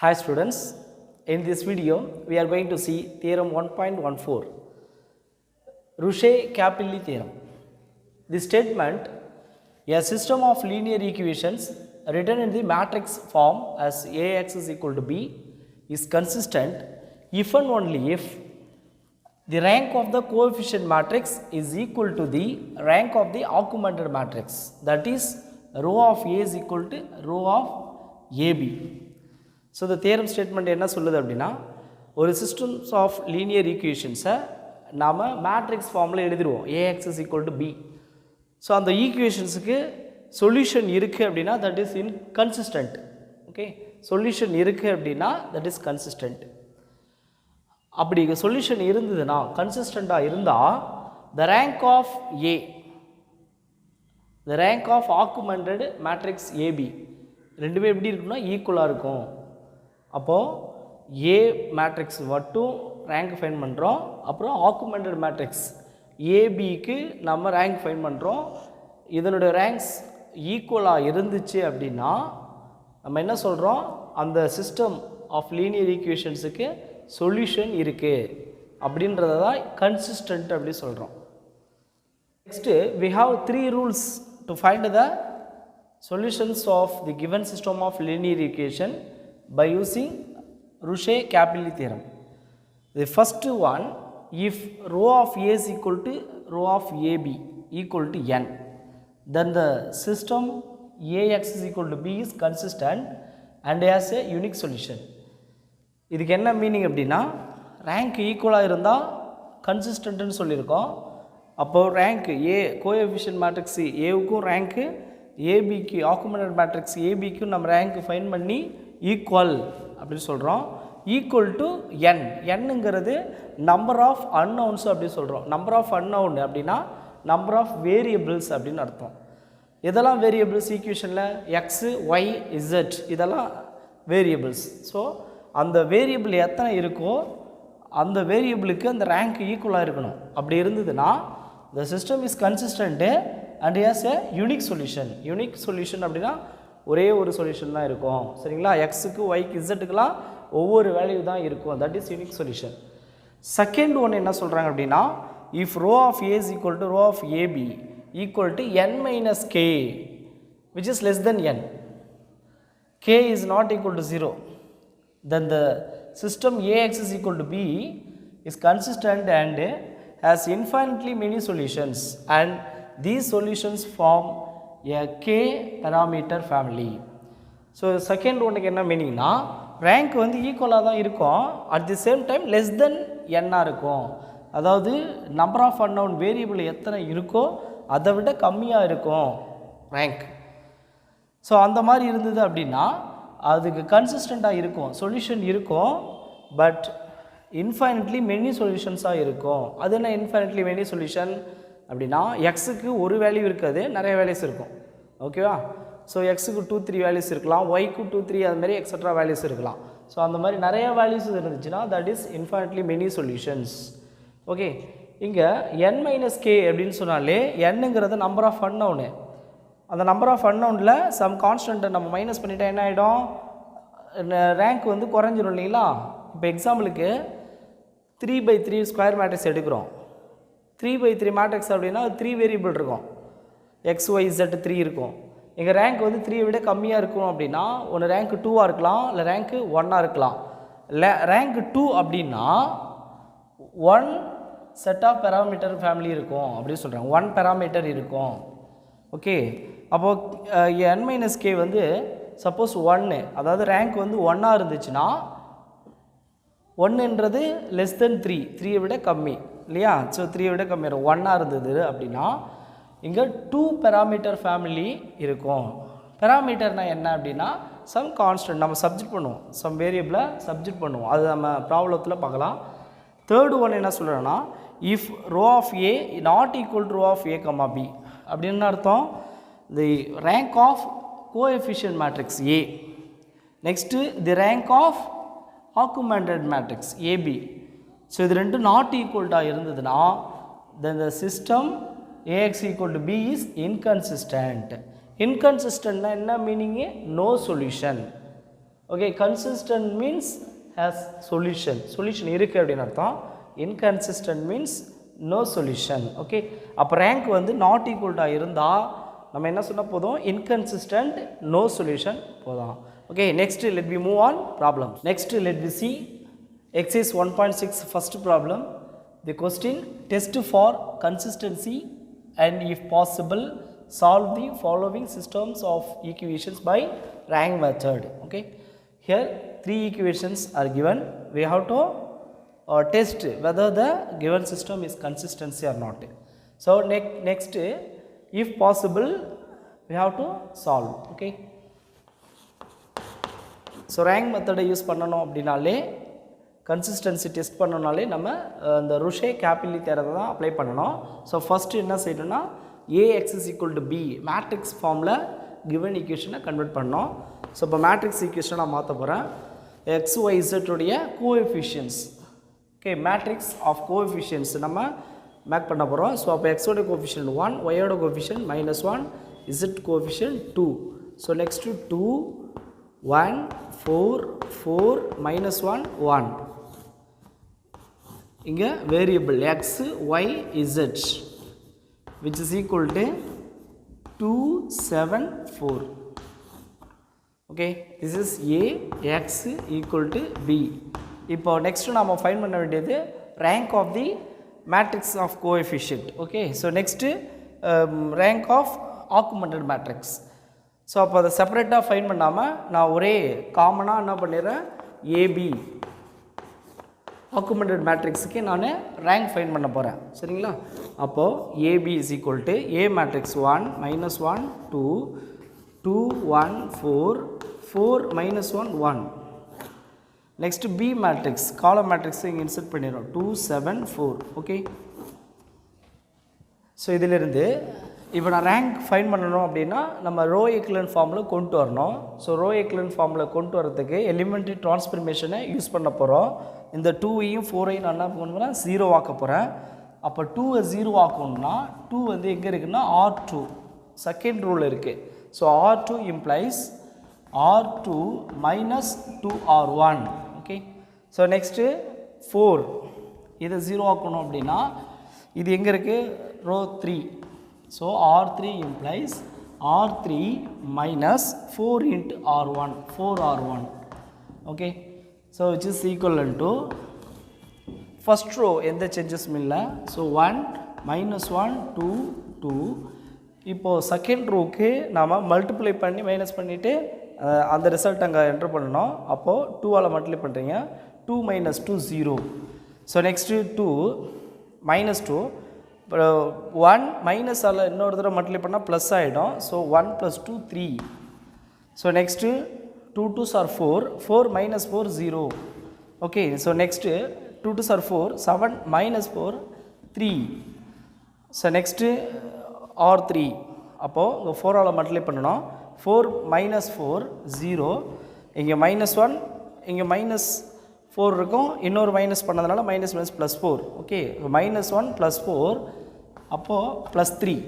Hi students, in this video we are going to see theorem 1.14 Rouchet-Capilli theorem. The statement, a system of linear equations written in the matrix form as Ax is equal to B is consistent if and only if the rank of the coefficient matrix is equal to the rank of the augmented matrix, that is rho of A is equal to rho of AB. So the theorem statement என்ன சொல்லுது அப்படின்னா, ஒரு systems of linear equations-ஐ நாம் matrix ஃபார்மில் எழுதிடுவோம். Ax is equal to B. So அந்த ஈக்குவேஷன்ஸுக்கு solution இருக்குது அப்படின்னா that is inconsistent. Okay, solution இருக்குது அப்படின்னா தட் இஸ் கன்சிஸ்டன்ட். அப்படி சொல்யூஷன் இருந்ததுன்னா கன்சிஸ்டண்ட்டாக இருந்தால் the rank of A, the rank of augmented matrix AB ரெண்டுமே எப்படி இருக்குன்னா ஈக்குவலாக இருக்கும். அப்போது ஏ மேட்ரிக்ஸ் மட்டும் ரேங்க் ஃபைன் பண்ணுறோம், அப்புறம் ஆக்குமெண்டட் மேட்ரிக்ஸ் ஏபிக்கு நம்ம ரேங்க் ஃபைன் பண்ணுறோம். இதனுடைய ரேங்க்ஸ் ஈக்குவலாக இருந்துச்சு அப்படின்னா நம்ம என்ன சொல்கிறோம், அந்த சிஸ்டம் ஆஃப் லீனியர் ஈக்குவேஷன்ஸுக்கு சொல்யூஷன் இருக்குது அப்படின்றத தான் கன்சிஸ்டன்ட் அப்படி சொல்கிறோம். Next we have 3 rules to find the solutions of the given system of linear equation by using Rouchet-Capilli theorem. The first one, if rho of A is equal to rho of AB equal to n, then the system Ax is equal to B is consistent and has a unique solution. இதுக்கு என்ன meaning அப்படின்னா, rank ஈக்குவலாக இருந்தால் கன்சிஸ்டன்ட்னு சொல்லியிருக்கோம். அப்போது rank A coefficient matrix ஏவுக்கும் ரேங்க்கு ஏபிக்கு ஆக்குமெண்டட் மேட்ரிக்ஸ் ஏபிக்கும் நம்ம ரேங்க் ஃபைன் பண்ணி ஈக்குவல் அப்படின்னு சொல்கிறோம். ஈக்குவல் டு என், என்னங்கிறது நம்பர் ஆஃப் அன்னவுன்ஸ் அப்படின்னு சொல்கிறோம். நம்பர் ஆஃப் அன்னவுன் அப்படின்னா நம்பர் ஆஃப் வேரியபிள்ஸ் அப்படின்னு அர்த்தம். இதெல்லாம் வேரியபிள்ஸ் ஈக்குவேஷனில் எக்ஸு ஒய் இசட் இதெல்லாம் வேரியபிள்ஸ். ஸோ அந்த வேரியபிள் எத்தனை இருக்கோ அந்த வேரியபிளுக்கு அந்த ரேங்க் ஈக்குவலாக இருக்கணும். அப்படி இருந்ததுன்னா the system is consistent and has a unique solution. Unique solution அப்படின்னா ஒரே ஒரு சொல்யூஷன் தான் இருக்கும், சரிங்களா? எக்ஸுக்கு ஒய்க்கு இசட்டுக்கெலாம் ஒவ்வொரு வேல்யூ தான் இருக்கும், that is unique solution. Second ஒன்று என்ன சொல்கிறாங்க அப்படின்னா, if rho of A is equal to rho of AB equal to n minus K which is less than n, k is not equal to 0, then the system Ax is equal to B is consistent and has infinitely many solutions and these solutions form a k parameter family. So second ஒன்றுக்கு என்ன மீனிங்னா, rank வந்து ஈக்குவலாக தான் இருக்கும், at the same time less than என்னாக இருக்கும். அதாவது நம்பர் ஆஃப் அன்னவுன் வேரியபிள் எத்தனை இருக்கோ அதை விட கம்மியாக இருக்கும் ரேங்க். ஸோ அந்த மாதிரி இருந்தது அப்படின்னா அதுக்கு கன்சிஸ்டண்ட்டாக இருக்கும், சொல்யூஷன் இருக்கும், பட் இன்ஃபைனட்லி மெனி சொல்யூஷன்ஸாக இருக்கும். அது என்ன இன்ஃபைனட்லி மெனி சொல்யூஷன் அப்படின்னா, எக்ஸுக்கு ஒரு வேல்யூ இருக்காது, நிறைய வேல்யூஸ் இருக்கும். ஓகேவா? ஸோ எக்ஸுக்கு 2-3 வேல்யூஸ் இருக்கலாம், ஒய்க்கு 2-3 அதுமாதிரி எக்ஸட்ரா வேல்யூஸ் இருக்கலாம். ஸோ அந்த மாதிரி நிறைய வேல்யூஸ் இருந்துச்சுன்னா that is infinitely many solutions. Okay, இங்கே n மைனஸ் கே அப்படின்னு சொன்னாலே என்னங்கிறது நம்பர் ஆஃப் அன்னவுனு. அந்த நம்பர் ஆஃப் அன்னவுனில் சம் கான்ஸ்டன்ட்டை நம்ம மைனஸ் பண்ணிட்டா என்ன ஆகிடும், ரேங்க் வந்து குறைஞ்சிரும் இல்லைங்களா? இப்போ எக்ஸாம்பிளுக்கு 3/3 ஸ்கொயர் மேட்ரிக்ஸ் எடுக்கிறோம். 3/3 மேட்ரிக்ஸ் அப்படின்னா 3 வேரியபிள் இருக்கும், எக்ஸ் ஒய் இசட் 3 இருக்கும். எங்கள் ரேங்க் வந்து 3 விட கம்மியாக இருக்கும் அப்படின்னா ஒன்று ரேங்க் 2ஆக இருக்கலாம், இல்லை ரேங்க்கு 1ஆக இருக்கலாம். ரேங்க் 2 அப்படின்னா 1 செட் ஆஃப் பேராமீட்டர் ஃபேமிலி இருக்கும் அப்படின்னு சொல்கிறாங்க, 1 பேராமீட்டர் இருக்கும். ஓகே, அப்போது n மைனஸ் கே வந்து சப்போஸ் 1, அதாவது ரேங்க் வந்து 1ஆக இருந்துச்சுன்னா 1ன்றது லெஸ் தென் 3, 3 விட கம்மி இல்லையா? ஸோ 3 விட கம்மி 1ஆக இருந்தது அப்படின்னா இங்கே 2 பேராமீட்டர் ஃபேமிலி இருக்கும். பேராமீட்டர்னால் என்ன அப்படின்னா சம் கான்ஸ்டன்ட் நம்ம சப்ஜெக்ட் பண்ணுவோம், சம் வேரியபிளை சப்ஜெக்ட் பண்ணுவோம், அது நம்ம ப்ராப்ளத்தில் பார்க்கலாம். தேர்டு ஒன் என்ன சொல்கிறேன்னா, if rho of A not equal to rho of A comma B அப்படின்னு அர்த்தம், the rank of coefficient matrix A, next the rank of augmented matrix AB. So இது ரெண்டும் நாட் ஈக்குவல்ட்டாக இருந்ததுன்னா then the system Ax equal to B is inconsistent. Inconsistent என்ன meaning, no solution. Okay, consistent means has solution. Solution இருக்கு அப்படின அர்த்தம். Inconsistent means no solution. Okay, அப்ப rank வந்து not equal to இருந்தா நம்ம என்ன சொன்னா போதும் inconsistent no solution போதும். Okay, next let me move on problems. Next let me see exercise 1.6 first problem. The question, test for consistency and if possible solve the following systems of equations by rank method. Okay, here three equations are given. We have to test whether the given system is consistency or not. So next if possible we have to solve. Okay, so rank method use பண்ணனும் அப்படினாலே consistency test பண்ணனும்னாலே நம்ம இந்த ருஷே கேபிலி தியரத்தை தான் apply பண்ணனும். So first என்ன செய்யணும்னா Ax is equal to B matrix formல given equation convert பண்ணனும். So இப்போ matrix equation நான் மாத்த போறேன். x y z உடைய coefficients. Okay, matrix of coefficients நம்ம மேக் பண்ண போறோம். So அப்ப x உடைய coefficient 1, y உடைய coefficient -1, z coefficient 2. So next 2 1 4 4 -1 1. இங்க variable x y z which is equal to 2 7 4. Okay, this is A x equal to B. இப்போ next நாம find பண்ண வேண்டியது rank of the matrix of coefficient. Okay, so next rank of augmented matrix. So அப்போ அதை செப்பரேட்டாக find பண்ணாமல் நான் ஒரே காமனாக என்ன பண்ணிடுறேன் AB augmented matrixக்கு நான் rank ஃபைண்ட் பண்ண போகிறேன். சரிங்களா? அப்போது AB is equal to A matrix 1 -1 2 2 1 4 4 -1 1. Next B matrix column matrix இங்கே இன்சர்ட் பண்ணிடுறோம் 2 7 4. ஓகே, ஸோ இதிலிருந்து இப்போ நான் ரேங்க் ஃபைண்ட் பண்ணணும் அப்படின்னா நம்ம ரோ எக்லன் ஃபார்மில் கொண்டு வரணும். ஸோ ரோ எக்லன் ஃபார்மில் கொண்டு வரதுக்கு எலிமெண்ட்ரி டிரான்ஸ்ஃபர்மேஷனை யூஸ் பண்ண போகிறோம். இந்த 2ஐயும் 4ஐயும் நான் என்ன பண்ணுவேன்னா 0 ஆக்க போகிறேன். அப்போ 2ஐ 0 ஆக்கணும்னா 2 வந்து எங்கே இருக்குன்னா R2 செகண்ட் ரூல் இருக்குது. So R2 implies R2 minus 2R1. Okay, so next 4 இதை 0 ஆக்கணும் அப்படின்னா இது எங்கே இருக்குது row 3. So R3 implies R3 minus 4 into R1 4R1. Okay, so which is equivalent to first row எந்த சேஞ்சஸும் இல்லை. ஸோ 1 -1 2 2. இப்போது செகண்ட் ரோவுக்கு நாம் மல்டிப்ளை பண்ணி மைனஸ் பண்ணிவிட்டு அந்த ரிசல்ட் அங்கே என்ட்ரு பண்ணணும். அப்போது 2ஆல் மல்டிப்ளை பண்ணுறீங்க 2 - 2 0. ஸோ நெக்ஸ்ட்டு 2 -2 1 மைனஸால் இன்னொரு தடவை மல்டிப்ளை பண்ணால் ப்ளஸ் ஆகிடும். So 1 + 2 3. So next 2 2s are 4 4 - 4 0. Okay, so next 2 2s are 4 7 - 4 3. So next R3 அப்போது இங்கே 4ஆல் மல்டிப்ளை பண்ணணும் 4 - 4 0. இங்கே -1 இங்கே -4 இருக்கும், இன்னொரு மைனஸ் பண்ணதுனால -- +4. ஓகே, -1 + 4 அப்போது +3.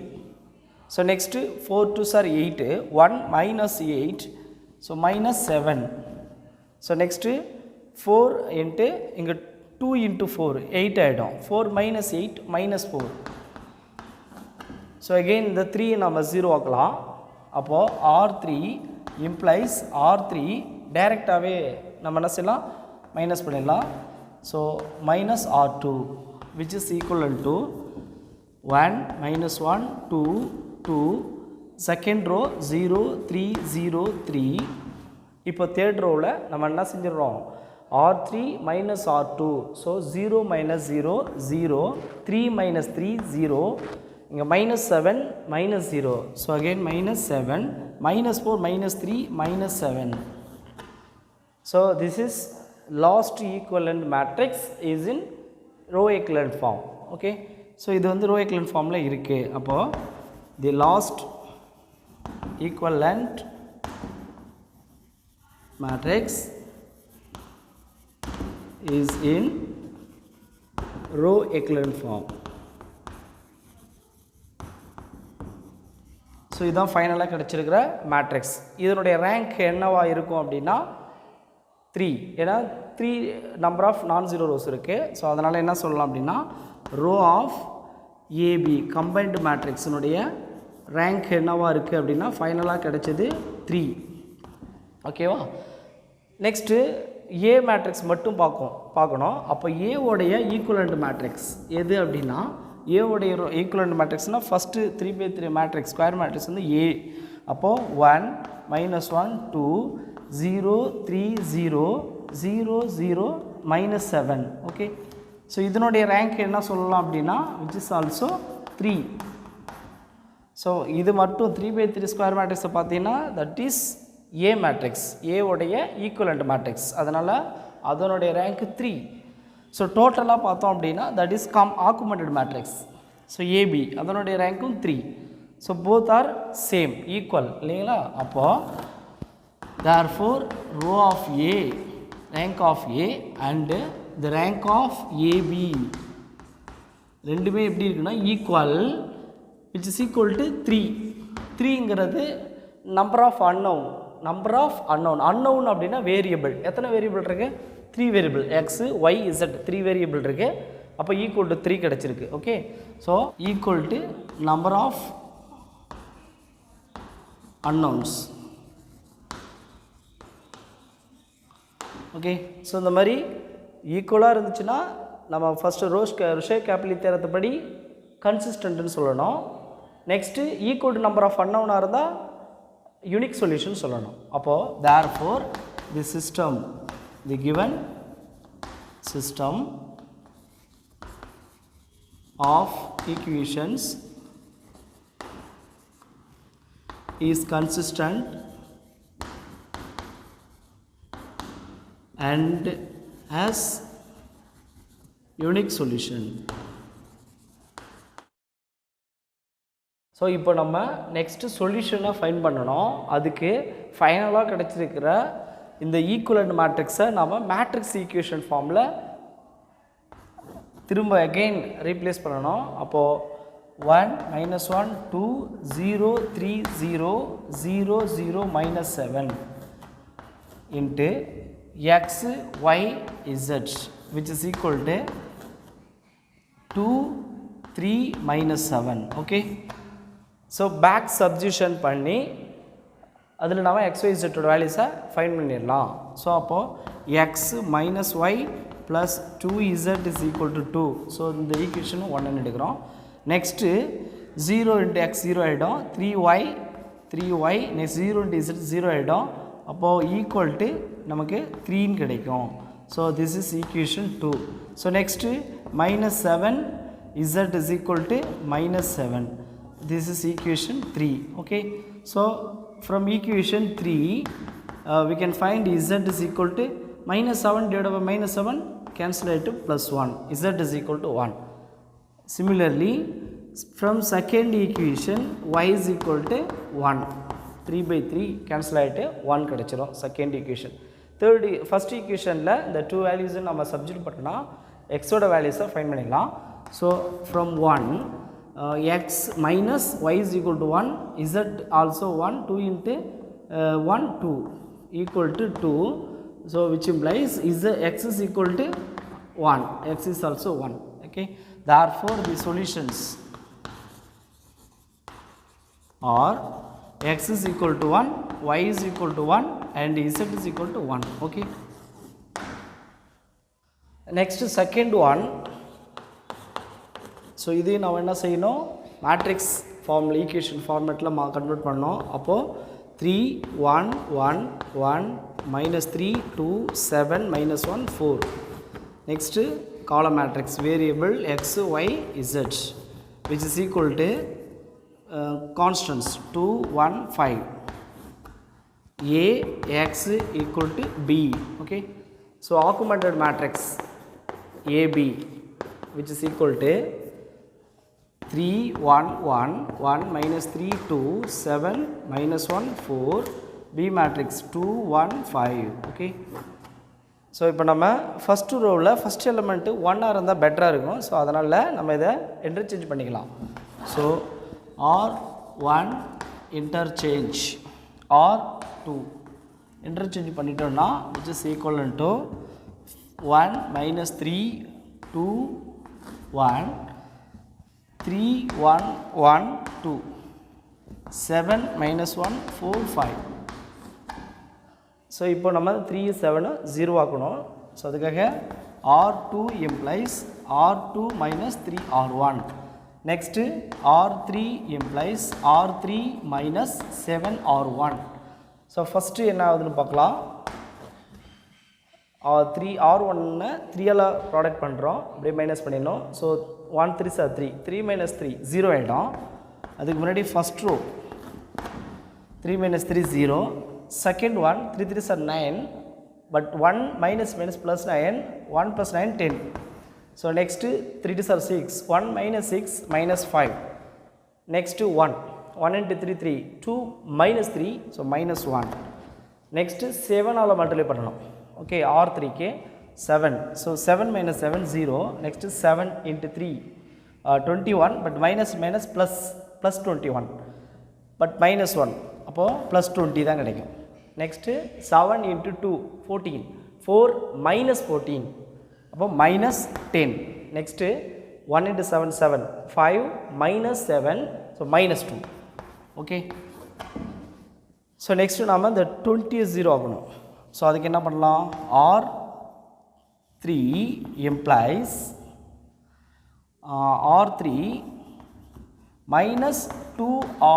So next 4 2s are 8 1 - 8 so -7. So next 4 into இங்கே 2 × 4 8 ஆகிடும் 4 - 8 -4. ஸோ அகெயின் இந்த 3 நம்ம 0 ஆக்கலாம். அப்போது R3 implies R3 டைரெக்டாகவே நம்ம என்ன செய்யலாம் மைனஸ் பண்ணிடலாம். So -R2 which is equivalent to 1 -1 2 2 second row 0 3 0 3. இப்போ தேர்ட் ரோவில் நம்ம என்ன செஞ்சிடறோம் R3 - R2. ஸோ 0 - 0 0 3 - 3 0. இங்கே -7 -0. So again -7 -4 -3 -7. So this is last equivalent matrix is in row equivalent form. Okay, so இது வந்து row equivalent formல இருக்கு. அப்போ the last equivalent matrix is in row equivalent form. So இதுதான் ஃபைனலாக கிடச்சிருக்கிற matrix. இதனுடைய rank என்னவா இருக்கும் அப்படின்னா 3 ஏன்னா 3 number of non zero rows இருக்குது. ஸோ அதனால் என்ன சொல்லலாம் அப்படின்னா ரோ ஆஃப் ஏபி கம்பைன்டு மேட்ரிக்ஸினுடைய ரேங்க் என்னவாக இருக்குது அப்படின்னா ஃபைனலாக கிடைச்சது 3. ஓகேவா? நெக்ஸ்ட்டு ஏ மேட்ரிக்ஸ் மட்டும் பார்க்கணும். அப்போ ஏவோடைய ஈக்குவலண்ட் மேட்ரிக்ஸ் எது அப்படின்னா ஏவோடைய ஈக்குவலண்ட் மேட்ரிக்ஸ்னால் ஃபஸ்ட்டு 3/3 மேட்ரிக்ஸ் ஸ்கொயர் மேட்ரிக்ஸ் வந்து ஏ. அப்போது 1 -1 2 0 3 0 0 0 -7. ஓகே, ஸோ இதனுடைய ரேங்க் என்ன சொல்லலாம் அப்படின்னா விச் இஸ் ஆல்சோ 3. ஸோ இது மட்டும் 3/3 ஸ்கொயர் மேட்ரிக்ஸை பார்த்தீங்கன்னா தட் இஸ் ஏ மேட்ரிக்ஸ், ஏவுடைய ஈக்குவலண்ட் மேட்ரிக்ஸ். அதனால் அதனுடைய ரேங்க் 3. ஸோ டோட்டலாக பார்த்தோம் அப்படின்னா that is augmented matrix. So AB அதனுடைய ரேங்க்கும் 3. So both are same equal இல்லைங்களா? அப்போது therefore row of A, rank of A and the rank of AB ரெண்டுமே எப்படி இருக்குன்னா equal, which is equal to 3. 3ங்கிறது நம்பர் ஆஃப் அன்னவுன் அப்படின்னா variable. எத்தனை வேரியபிள் இருக்குது? 3 variable x y z 3 variable இருக்குது. அப்போ ஈக்குவல் டு 3 கிடச்சிருக்கு. Okay, so equal to number of unknowns. Okay, so இந்த மாதிரி ஈக்குவலாக இருந்துச்சுன்னா நம்ம ஃபஸ்ட்டு ரோஷே கேப்லி தேரத்தைப்படி கன்சிஸ்டன்ட்னு சொல்லணும். Next equal to number of அன்னவுனாக இருந்தால் யூனிக் சொல்யூஷன் சொல்லணும். அப்போது therefore the given system of equations is consistent and has unique solution. So இப்போ நம்ம நெக்ஸ்ட்டு சொல்யூஷனை ஃபைண்ட் பண்ணணும். அதுக்கு ஃபைனலாக கிடச்சிருக்கிற இந்த ஈக்குவலண்ட் மேட்ரிக்ஸை நம்ம மேட்ரிக்ஸ் ஈக்குவேஷன் ஃபார்மில் திரும்ப அகெயின் ரீப்ளேஸ் பண்ணணும். அப்போது 1 -1 2 0 3 0 0 0 -7 into x y z which is equal to 2 3 -7. Okay, so back substitution பண்ணி அதில் நம்ம எக்ஸ் ஒய் ஜெட்டோட வேல்யூஸை ஃபைண்ட் பண்ணிடலாம். ஸோ அப்போது X minus Y plus 2z is equal to 2. So இந்த ஈக்குவேஷனும் 1 எடுக்கிறோம். நெக்ஸ்ட்டு 0 இன்ட்டு எக்ஸ் 0 ஆகிடும், 3y நெக்ஸ்ட் 0 இன்ட்டு z 0 ஆகிடும். அப்போது ஈக்குவல் டு நமக்கு 3 கிடைக்கும். So this is equation 2. So next -7 z is equal to -7. This is equation 3. Okay, so from equation 3 we can find z is equal to -7 divided by -7 cancel it to +1. Z is equal to 1. Similarly, from second equation y is equal to 1. 3/3 cancel it 1 கிடைச்சிரும் second equation. First equationல இந்த 2 values நம்ம substitute பண்ணா x ஓட values find பண்ணிடலாம். So from 1 x minus y is equal to 1, z also 1, 2 into 1 2 equal to 2. So which implies x is equal to 1, x is also 1. Okay, therefore the solutions are x is equal to 1, y is equal to 1 and z is equal to 1. Okay, next second one. So இது நம்ம என்ன செய்யணும், matrix ஃபார்மில் equation ஃபார்மேட்டில் convert பண்ணோம். அப்போது 3 1 1 1 -3 2 7 -1 4. Next காலம் matrix variable x y z which is equal to constants 2 1 5. A x equal to b. Okay, so augmented matrix AB which is equal to 3 1 1 1 -3 2 7 -1 4. B matrix 2 1 5. Okay, so இப்போ நம்ம first ரோவில் first element 1 இருந்தால் பெட்டராக இருக்கும். So அதனால் நம்ம இதை interchange பண்ணிக்கலாம். So R1 interchange R2 interchange பண்ணிட்டோம்னா which is equivalent to 1 minus 3 2 1 3 1 1 2 7 minus 1 4 5. So இப்போ நம்ம 3 7 0 ஆக்கணும். ஸோ அதுக்காக R2 implies R2 minus 3 R1. Next R3 implies R3 minus 7 R1. So first என்ன ஆகுதுன்னு பார்க்கலாம். 3 R1 3ஆல் ப்ராடக்ட் பண்ணுறோம், அப்படியே மைனஸ் பண்ணிடணும். ஸோ 1 3 சார் 3 3 மைனஸ் 3 0 ஆகிடும். அதுக்கு முன்னாடி first row 3 minus 3 0. Second one 3 3 are 9, but 1 minus minus plus 9, 1 plus 9 10. So next 3 2 are 6, 1 minus 6 minus 5. Next 1 1 into 3 3, 2 minus 3, so minus 1. Next 7 all multiply பண்ணணும். ஓகே R3 க்கு 7. So 7 minus 7 0. Next 7 into 3 21, but minus minus plus 21, but minus 1. அப்போ plus 20 தான் கிடைக்கும். Next 7 into 2 14, 4 minus 14, அப்போ minus 10. Next 1 into 7 7, 5 minus 7, so minus 2. Okay, so next நாம் இந்த 20 0 ஆகணும். So அதுக்கு என்ன பண்ணலாம், R3 implies R3 minus 2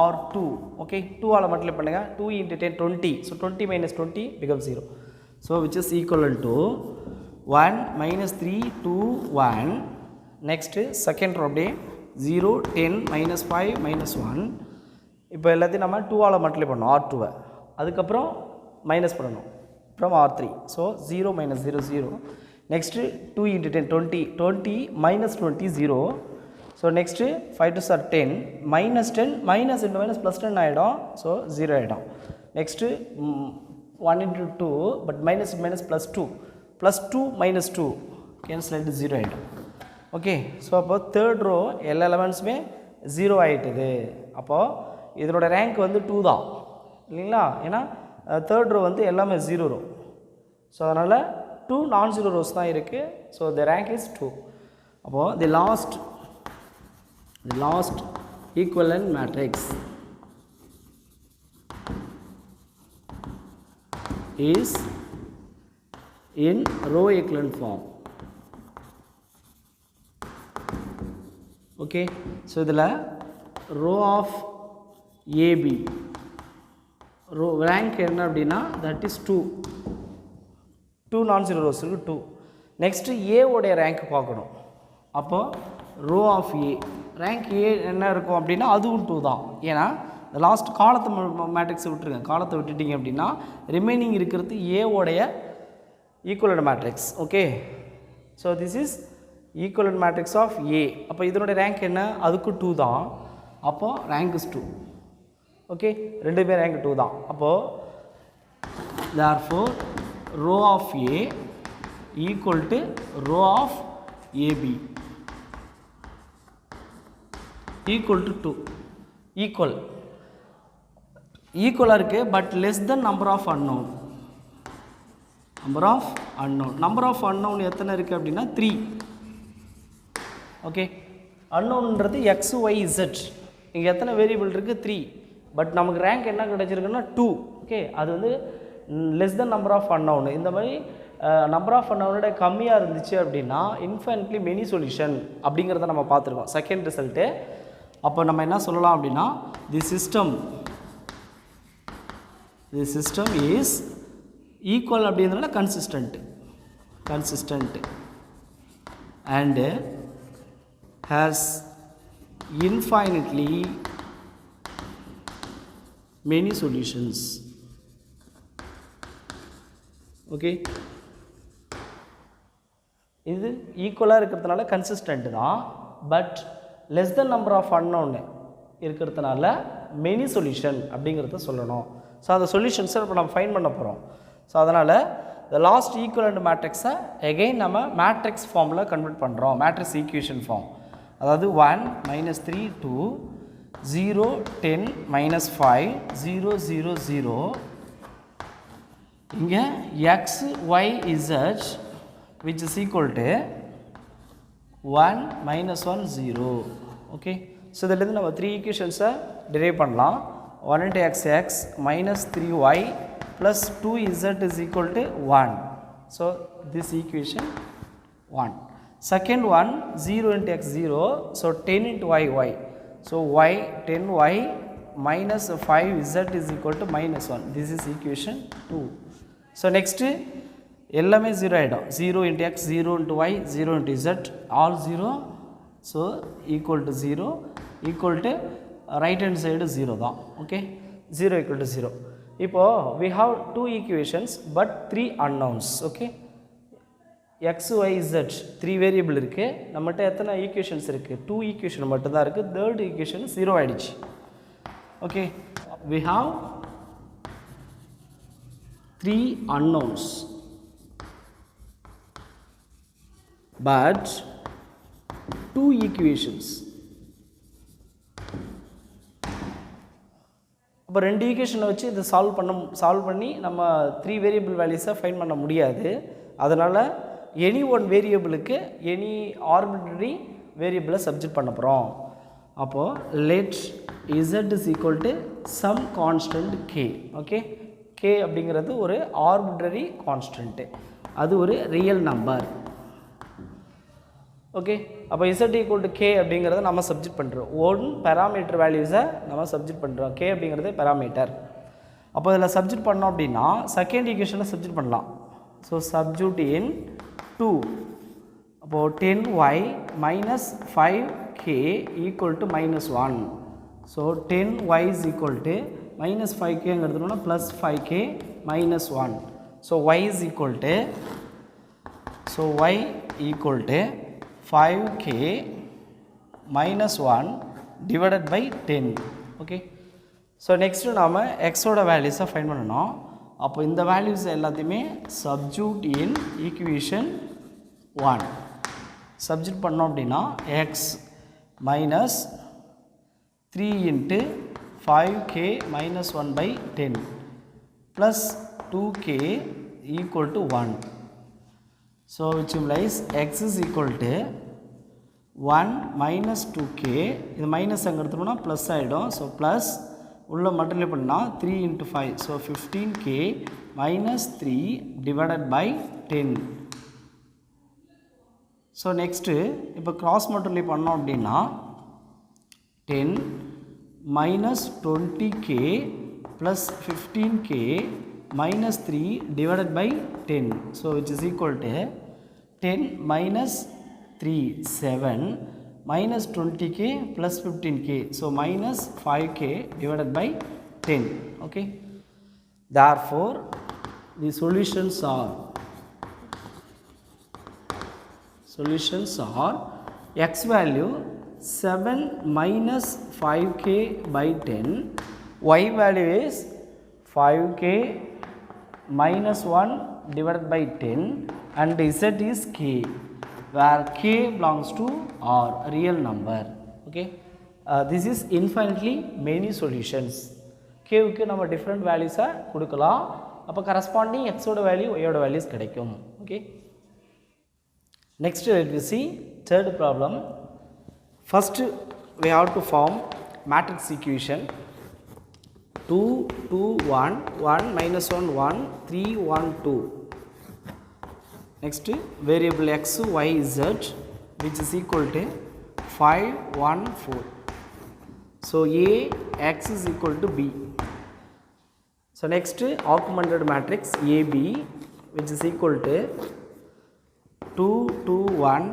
R2. Okay, 2 all multiply பண்ணுங்க. 2 into 10 20. So 20 minus 20 becomes 0. So which is equivalent to 1 minus 3 2 1. Next second row அப்படியே 0 10 minus 5 minus 1. இப்போ எல்லாத்தையும் நம்ம 2 ஆல் மல்டிப்ளை பண்ணணும் R2. அதுக்கப்புறம் மைனஸ் பண்ணணும் from R3. So 0 minus 0 0. Next 2 into 10 20 20 minus 20 0. So next 5 2 are 10, minus 10 minus into minus plus 10 ஆகிடும். So 0 ஆகிடும். Next 1 into 2, but minus minus plus 2, plus 2 minus 2 cancel ஆகிட்டு 0 ஆகிடும். ஓகே, ஸோ அப்போ third row எல்லா எலமெண்ட்ஸுமே 0 ஆகிட்டுது. அப்போது இதனோட ரேங்க் வந்து 2 தான் இல்லைங்களா, ஏன்னா தேர்ட் ரோ வந்து எல்லாமே 0 ரோ. ஸோ அதனால் 2 நான் ஜீரோ ரோஸ் தான் இருக்குது. So the rank is 2. அப்போது தி last equivalent matrix is in row echelon form. Okay, so இதில் row of AB row rank என்ன அப்படின்னா that is 2 non-zero rows இருக்கு 2. நெக்ஸ்ட்டு A உடைய ரேங்க் பார்க்கணும். அப்போ row of A rank A என்ன இருக்கும் அப்படின்னா அதுவும் 2 தான். ஏன்னா லாஸ்ட் காலத்தை மேட்ரிக்ஸை விட்டுருங்க, காலத்தை விட்டுட்டிங்க அப்படின்னா ரிமைனிங் இருக்கிறது A உடைய equivalent matrix. Okay, so this is equivalent matrix of A. அப்போ இதனுடைய ரேங்க் என்ன, அதுக்கும் 2 தான். அப்போது ரேங்க் இஸ் 2. ஓகே, ரெண்டுமே ரேங்க் 2 தான். அப்போது therefore row of A equal to row of AB equal to 2. ஈக்குவலாக இருக்குது, but less than number of unknown. Number of unknown எத்தனை இருக்குது அப்படின்னா 3. ஓகே, அன்னோன்றது எக்ஸ் ஒய் இசட், இங்கே எத்தனை வேரியபிள் இருக்குது 3, பட் நமக்கு ரேங்க் என்ன கிடச்சிருக்குன்னா 2. ஓகே, அது வந்து less than number of unknown. இந்த மாதிரி நம்பர் ஆஃப் அன்னோனோட கம்மியாக இருந்துச்சு அப்படின்னா இன்ஃபைனிட்லி மெனி சொல்யூஷன் அப்படிங்கிறத நம்ம பார்த்துருக்கோம் செகண்ட் ரிசல்ட்டு. அப்போ நம்ம என்ன சொல்லலாம் அப்படின்னா தி சிஸ்டம் இஸ் ஈக்குவல் அப்படிங்கிறதுனால consistent and has infinitely many solutions. Okay, இது ஈக்குவலாக இருக்கிறதுனால கன்சிஸ்டன்ட் தான், but less than number of unknown இருக்கிறதுனால மெனி சொல்யூஷன் அப்படிங்கிறத சொல்லணும். ஸோ அந்த சொல்யூஷன்ஸை இப்போ நம்ம ஃபைன் பண்ண போகிறோம். ஸோ அதனால் த லாஸ்ட் ஈக்குவலண்ட் மேட்ரிக்ஸை எகெயின் நம்ம மேட்ரிக்ஸ் ஃபார்மில் கன்வெர்ட் பண்ணுறோம், மேட்ரிக்ஸ் ஈக்குவேஷன் ஃபார்ம். அதாவது 1 -3 2 0 10 -5 0 0 0 இங்கே x y z which is equal to 1 minus 1 0. Okay, so இதிலிருந்து நம்ம 3 equations derive பண்ணலாம். 1 into x minus 3y plus 2z is equal to 1. So this equation 1. Second one 0 into x 0, so 10 into y. So y 10y minus 5z is equal to minus 1. This is equation 2. So next எல்லாமே 0 ஆயிடும். 0 into x 0 into y 0 into z all 0. So equal to 0 equal to right hand side 0 தான். Okay, 0 equal to 0. இப்போ we have two equations but three unknowns. Okay, x y z 3 variable இருக்கு. நம்மட்ட எத்தனை equations இருக்கு? 2 equation மட்டும் தான் இருக்கு. third equation 0 ஆயிடுச்சு. Okay, we have 3 unknowns but 2 equations. அப்போ 2 ஈக்குவேஷனை வச்சு இதை சால்வ் பண்ணி நம்ம 3 வேரியபிள் வேல்யூஸை ஃபைண்ட் பண்ண முடியாது. அதனால் எனி ஒன் வேரியபிளுக்கு எனி ஆர்பிட்ரரி வேரியபிளை சப்ஜெக்ட் பண்ண போகிறோம். அப்போது let z is equal to some constant k. Okay, k அப்படிங்கிறது ஒரு ஆர்பிட்ரரி கான்ஸ்டன்ட்டு, அது ஒரு ரியல் நம்பர். ஓகே, அப்போ z equal to k அப்படிங்கிறத நம்ம சப்ஜெக்ட் பண்ணுறோம். ஒன் பேராமீட்டர் வேல்யூஸை நம்ம சப்ஜெக்ட் பண்ணுறோம். k அப்படிங்கிறது பேராமீட்டர். அப்போ இதில் சப்ஜெக்ட் பண்ணோம் அப்படின்னா செகண்ட் ஈக்குவேஷனில் சப்ஜெக்ட் பண்ணலாம். So subject in 2. அப்போது 10y minus 5k equal to minus 1. So 10y is equal to minus 5k எடுத்துட்டோம்னா plus 5k minus 1. So y is equal to, so y equal to 5k minus 1 divided by 10. Okay, so next நாம x ஓட வேல்யூஸை find பண்ணணும். அப்போ இந்த values எல்லாத்தையுமே subject in equation 1 subject பண்ணோம் அப்படின்னா x minus 3 into 5k minus 1 by 10 plus 2k equal to 1. So which implies x is equal to 1 minus 2k. இது மைனஸ் அங்கே எடுத்தோம்னா ப்ளஸ் ஆகிடும். ஸோ ப்ளஸ் உள்ள மல்டிப்ளை பண்ணால் 3 into 5. So 15k minus 3 divided by 10. So next இப்போ cross multiply பண்ணோம் அப்படின்னா 10 minus 20k plus 15k minus 3 divided by 10. So which is equal to 10 minus 3 7 minus 20k plus 15k. So minus 5k divided by 10. Okay, therefore the solutions are x value 7 minus 5k by 10, y value is 5k minus 1 divided by 10 and z is k, where k belongs to R, real number. Okay, this is infinitely many solutions. k க்கு நம்ம different values கொடுக்கலாம். அப்போ corresponding x ஓட value y ஓட values கிடைக்கும். Okay, next let me see third problem. First we have to form matrix equation 2 2 1 1 minus 1 1 3 1 2. Next variable x y z which is equal to 5 1 4. So a x is equal to b. So next augmented matrix AB which is equal to 2 2 1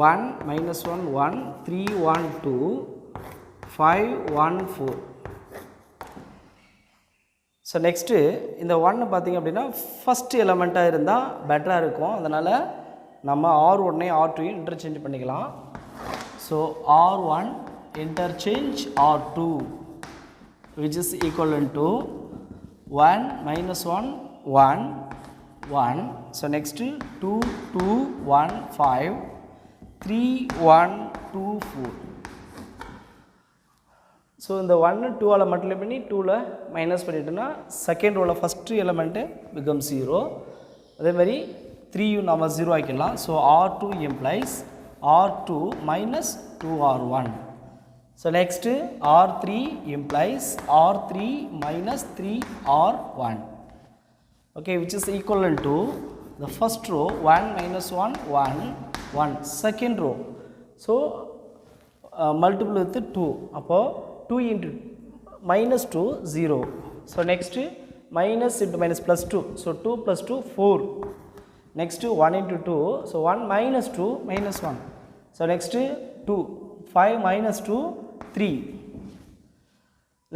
1 minus 1 1 3 1 2 5 1 4. So next இந்த 1 பார்த்திங்க அப்படின்னா first எலமெண்ட்டாக இருந்தால் பெட்டராக இருக்கும். அதனால் நம்ம R1 R2 interchange பண்ணிக்கலாம். So R1 interchange R2 which is equivalent to 1 minus 1 1 1. So next 2 2 1 5 3 1 2 4. So இந்த 1 2ஆல் மல்டிப்ளை பண்ணி 2ல் மைனஸ் பண்ணிட்டோன்னா செகண்ட் ரோவில் ஃபஸ்ட்டு எலமெண்ட்டு பிகம் 0. அதே மாதிரி 3யும் நம்ம 0 ஆக்கிடலாம். So R2 implies R2 minus 2R1. So next R3 implies R3 minus 3R1. Okay, which is equivalent to the first row 1 minus 1 1 1 second row. So multiple with 2. அப்போ 2 into minus 2 0. So next minus into minus plus 2. So 2 plus 2 4. Next 1 into 2. So 1 minus 2 minus 1. So next 2 5 minus 2 3.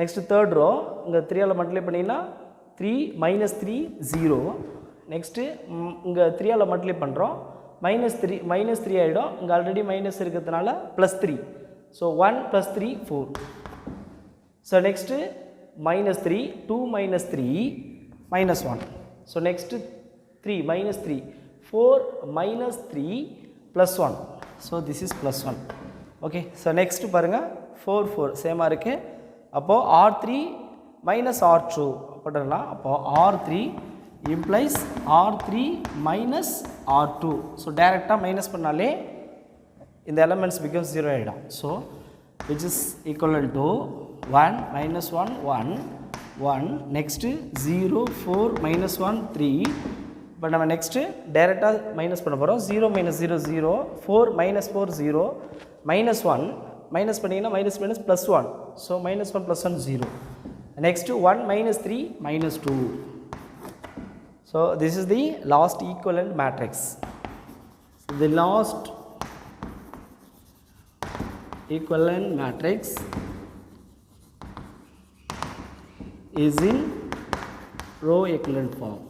Next third row இங்கே 3ஆல் multiply பண்ணினா 3 minus 3 0. Next இங்கே 3ஆல் multiply பண்ணுறோம் minus 3 ஆகிடும். இங்கே already minus இருக்கிறதுனால plus 3. So 1 plus 3 4. So next minus 3 2 minus 3 minus 1. So next 3 minus 3 4 minus 3 plus 1. So this is plus 1. Okay, so next பாருங்க 4 4 சேமாக இருக்குது. அப்போது R3 minus R2 போட்டுடலாம். அப்போது R3 implies R3 minus R2. So டைரெக்டாக minus பண்ணாலே இந்த elements becomes 0 ஆகிடும். So which is equivalent to 1 minus 1 1 1. Next 0 4 minus 1 3. இப்போ நம்ம நெக்ஸ்ட்டு டைரெக்டாக மைனஸ் பண்ண போகிறோம். 0 minus 0 0 4 minus 4 0 minus 1 மைனஸ் பண்ணிங்கன்னா minus minus plus 1. So minus 1 plus 1 0. Next 1 minus 3 minus 2. So this is the last equivalent matrix. The last equivalent matrix is in row equivalent form.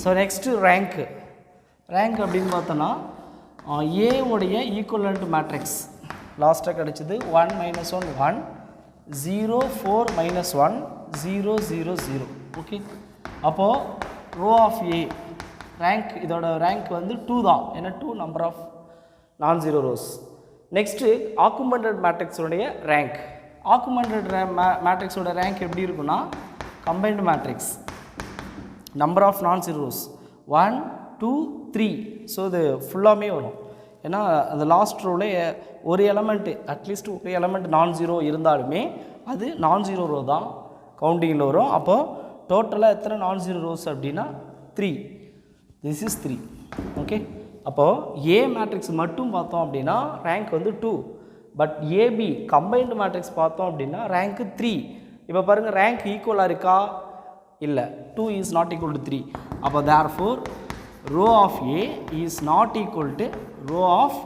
So next rank அப்படின்னு பார்த்தோன்னா A உடைய equivalent matrix லாஸ்ட்டாக கிடச்சிது 1 minus 1 1 0 4 minus 1 0 0 0. Okay, அப்போது rho of A rank இதோட rank வந்து 2 தான். ஏன்னா 2 number of non zero rows. Next augmented மேட்ரிக்ஸோடைய ரேங்க். ஆக்குமெண்டட் மேட்ரிக்ஸோட ரேங்க் எப்படி இருக்குன்னா combined matrix number of non zero rows 1 2 3. So இது ஃபுல்லாமே வரும். ஏன்னா அந்த லாஸ்ட் ரோவில் ஒரு எலமெண்ட்டு அட்லீஸ்ட் ஒரு எலமெண்ட் நான் ஜீரோ இருந்தாலுமே அது நான் ஜீரோ ரோ தான் கவுண்டிங்கில் வரும். அப்போது டோட்டலாக எத்தனை நான் ஜீரோ ரோஸ் அப்படின்னா 3. This is 3. ஓகே, அப்போது ஏ மேட்ரிக்ஸ் மட்டும் பார்த்தோம் அப்படின்னா ரேங்க் வந்து 2. பட் ஏபி கம்பைன்டு மேட்ரிக்ஸ் பார்த்தோம் அப்படின்னா ரேங்க்கு 3. இப்போ பாருங்கள் ரேங்க் ஈக்குவலாக இருக்கா? இல்லை, 2 இஸ் நாட் ஈக்குவல் டு 3. அப்போ therefore rho of A is not equal to rho of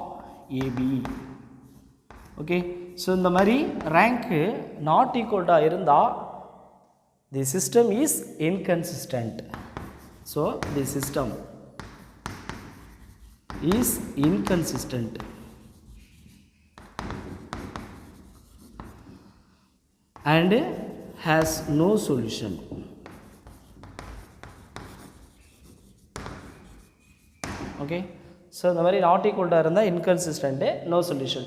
AB. Okay, so இந்த மாதிரி ரேங்க்கு நாட் ஈக்குவல்டாக இருந்தால் the system is inconsistent. So the system is inconsistent and has no solution. Okay, so the very not equal to irundha inconsistent, no solution.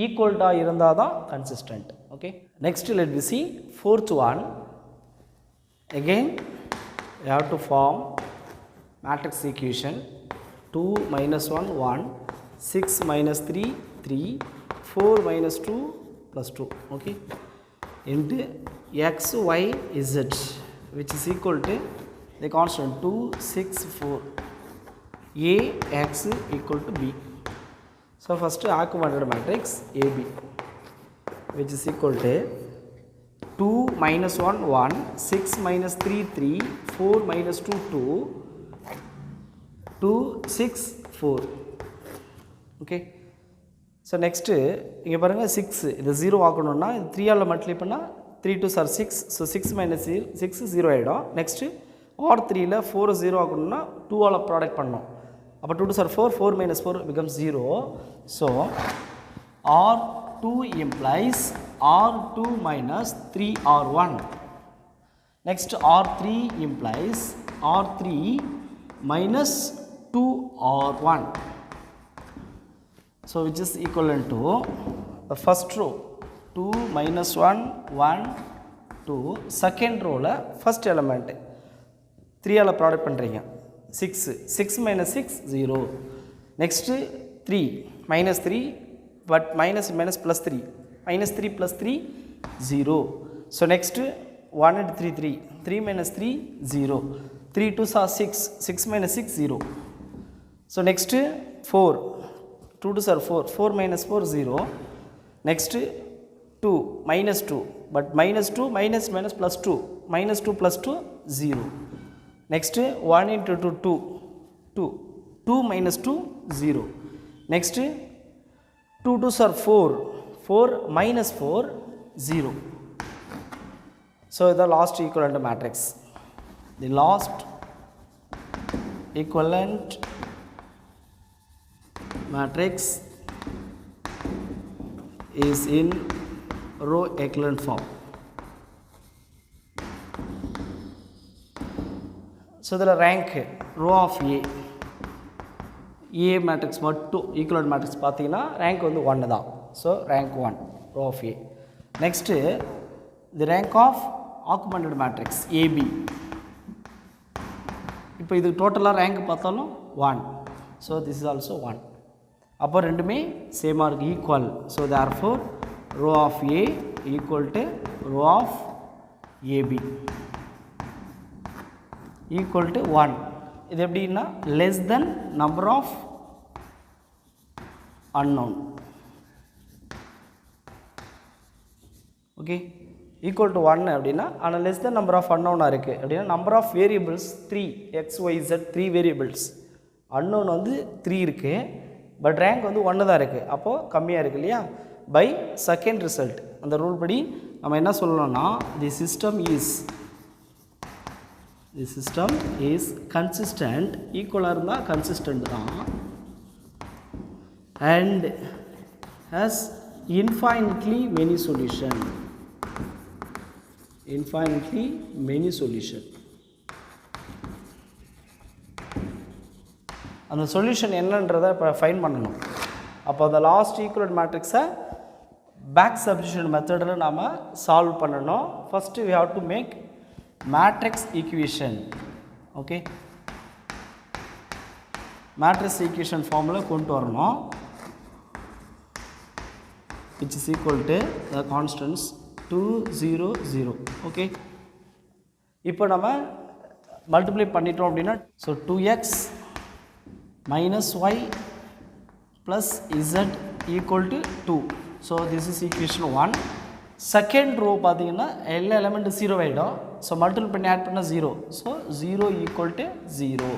Equal to irundha da consistent. Okay, next let me see fourth one. Again you have to form matrix equation 2 minus 1 1 6 minus 3 3 4 minus 2 plus 2. Okay, into x y z which is equal to the constant 2 6 4 a x equal to b. So first accumulated matrix AB which is equal to 2 minus 1 1 6 minus 3 3 4 minus 2 2 2 6 4. Okay, so next இங்கே பாருங்கள் 6 இது 0 ஆக்கணும்னா இது 3ஆல் multiply பண்ணால் 3 2s are 6. So 6 minus 6 0 ஆகிடும். Next R3ல் 4 0 ஆக்கணும்னா 2ஆல் product பண்ணோம். அப்போ 2 2s are 4 4 minus 4 becomes 0. So R2 implies R2 minus 3R1. Next R3 implies R3 minus 2R1. So which is equivalent to the first row 2 minus 1 1 2, second row la first element 3 ஆல product பண்றீங்க 6 6 minus 6 0. Next 3 minus 3 but minus minus plus 3 minus 3 plus 3 0. So next 1 and 3 3 3 minus 3 0. 3 2s are 6 6 minus 6 0. So next 4 2 2s are 4 4 minus 4 0. Next 2 minus 2 but minus 2 minus minus plus 2 minus 2 plus 2 0. Next 1 into 2 2 2 2 minus 2 0. Next 2 2s are 4 4 minus 4 0. So the last equivalent matrix, the last equivalent matrix is in row echelon form. So the rank row of A matrix மட்டும் equivalent matrix பார்த்தீங்கன்னா rank வந்து 1 தான். So rank 1 row of A. Next the rank of augmented matrix AB. இப்போ இது டோட்டலாக rank பார்த்தாலும் 1. So this is also 1. அப்போ ரெண்டுமே சேமாக இருக்குது, equal. So therefore rho of A equal to rho of AB equal to 1. இது எப்படின்னா less than number of unknown. Okay, equal to 1 அப்படின்னா ஆனால் லெஸ் தென் நம்பர் ஆஃப் அன்னோனாக இருக்குது அப்படின்னா number of variables 3 XYZ 3 variables, unknown வந்து 3 இருக்குது but rank வந்து 1 தான் இருக்குது, அப்போது கம்மியாக இருக்குது இல்லையா. பை செகண்ட் ரிசல்ட் அந்த ரூல் படி நம்ம என்ன சொல்லணும்னா தி சிஸ்டம் இஸ் கன்சிஸ்டன்ட், ஈக்குவலாக இருந்தால் கன்சிஸ்டன்ட் தான், and has infinitely many solution. அந்த சொல்யூஷன் என்னன்றதை இப்போ ஃபைன் பண்ணணும். அப்போ அந்த லாஸ்ட் ஈக்குவலன்ட் மேட்ரிக்ஸை பேக் சப்ஸ்டிடியூஷன் மெத்தடில் நாம் சால்வ் பண்ணணும். First we have to make matrix equation. Okay, matrix equation ஃபார்மில் கொண்டு வரணும், which is equal to the constants 2 0 0. okay, இப்போ நம்ம மல்டிப்ளை பண்ணிட்டோம் அப்படின்னா so 2x minus y plus z equal to 2. so this is equation 1. Second row பார்த்தீங்கன்னா எல்லா element 0 ஆகிடும். ஸோ மல்டிபிள் பண்ணி ஆட் பண்ணால் 0. So 0 equal to 0.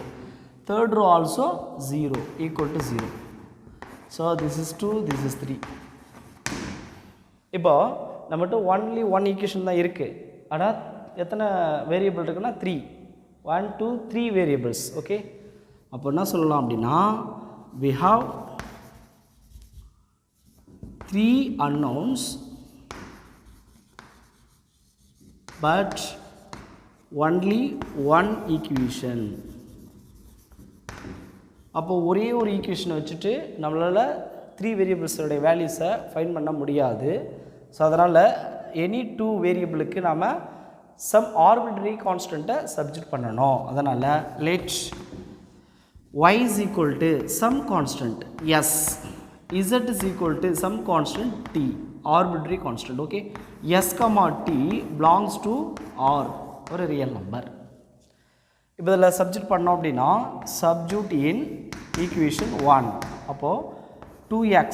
Third row also 0 equal to 0. So this is 2, this is 3. இப்போ நம்மகிட்ட only 1 equation தான் இருக்குது, ஆனால் எத்தனை வேரியபிள் இருக்குன்னா 3 1 2 3 வேரியபிள்ஸ். ஓகே, அப்போ என்ன சொல்லலாம் அப்படின்னா we have 3 unknowns but only 1 equation. அப்போ ஒரே ஒரு ஈக்குவேஷனை வச்சுட்டு நம்மளால் 3 வேரியபிள்ஸோடைய வேல்யூஸை ஃபைண்ட் பண்ண முடியாது. ஸோ அதனால் எனி 2 வேரியபிளுக்கு நாம் சம் ஆர்பிட்ரரி கான்ஸ்டண்ட்டை சப்ஜெக்ட் பண்ணணும். அதனால் let y is equal to some constant s, z is equal to some constant t, arbitrary constant. okay, s comma t belongs to r, ஒரு ரியல் நம்பர். இப்போ இதில் subject பண்ணோம் அப்படின்னா subject in equation 1. அப்போது 2x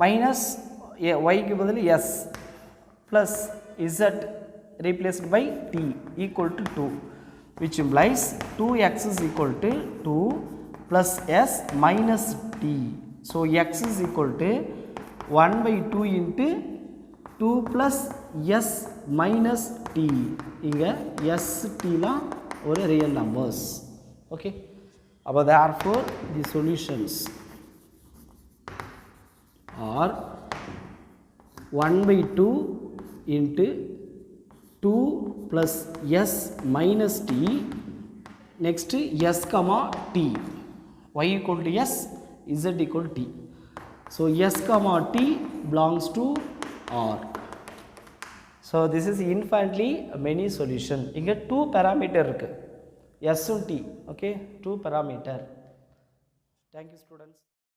minus yக்கு பதில் s plus z replaced by t equal to 2, which implies 2x is equal to 2 plus s minus t. So x is equal to 1 by 2 into 2 plus s minus t. இங்கே s tலாம் ஒரு real numbers. okay, அப்போ therefore the solutions are 1 by 2 into 2 plus s minus t. next s comma t, y equal to s, z equal to t. So S comma T belongs to R. So this is infinitely many solution. இங்க 2 parameter இருக்கு S and T. Okay, 2 parameter. Thank you students.